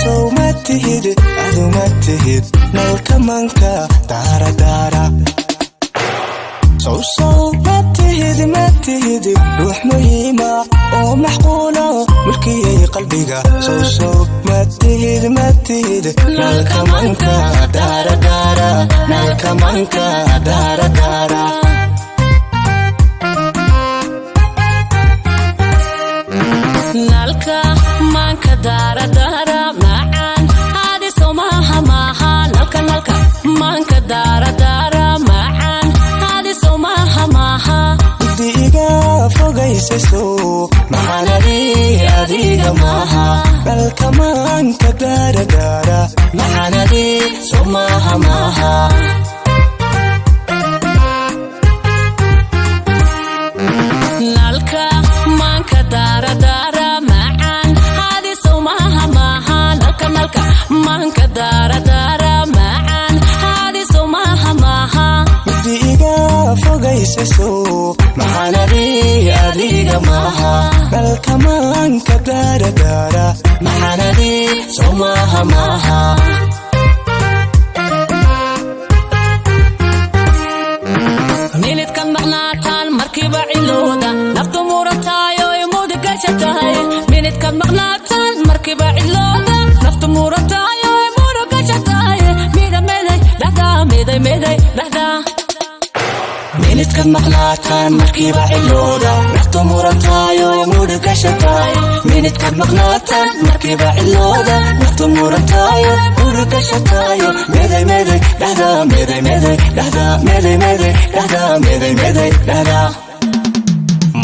soo ma tihid adu ma tihid nalka manka daara daara soo ma tihid ruux muhiima oo maxquula mulkiyay qalbiga soo ma tihid nalka manka daara daara nalka manka daara daara nalka manka daara daara macaan hadi somaha maha nalka manka daara daara macaan hadi somaha maha diga fogaysiso mahanadi adiga maha nalka manka daara daara mahanadi somaha maha nalka manka daara daara macaan hadi somaha maha nalka manka daara daara macaan hadi somaha maha diga fogaysiso mahanadi adiga maha nalka manka daara daara mahanadi somaha maha minidka maqnaataan markiiba cilooda naftu murataayo imudi gashatahay minidka maqnaataan markiiba cilooda naftu murataayo imudi gashatahay midameday dhahda minidka maqnaataan markiiba cilooda naftu murataayo imudi gashatahay minidka maqnaataan markiiba cilooda naftu murataayo imudi gashatahay meday dhahda meday dhahda meday dhahda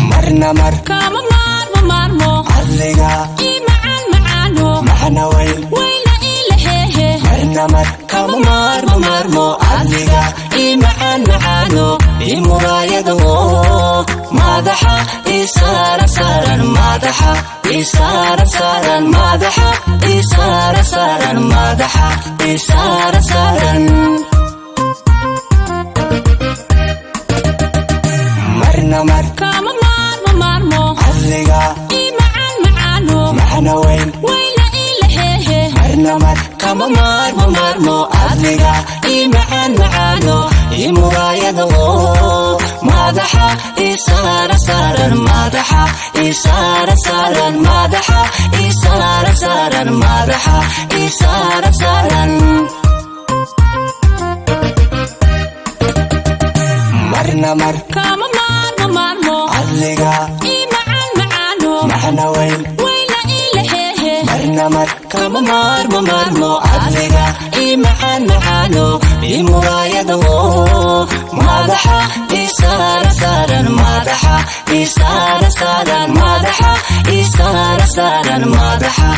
marna mar kama maarmo adiga macaano maxana wayna ilahehe marna mar kama maarmo adiga macaano imuraayado madaxa isaara saaran madaxa isaara saaran madaxa isaara saaran madaxa isaara saaran marna mar kama maarmo adiga macaano maxana wayna ilahehe marna mar kama maarmo adiga macaano imuraayado madaxa isaara saaran madaxa isaara saaran madaxa isaara saaran madaxa isaara saaran marna mar kama maarmo adiga macaano maxana wayna ilahehe marna mar kama maarmo adiga macaano imuraayado madaxa isaara saaran madaxa isaara saaran madaxa isaara saaran madaxa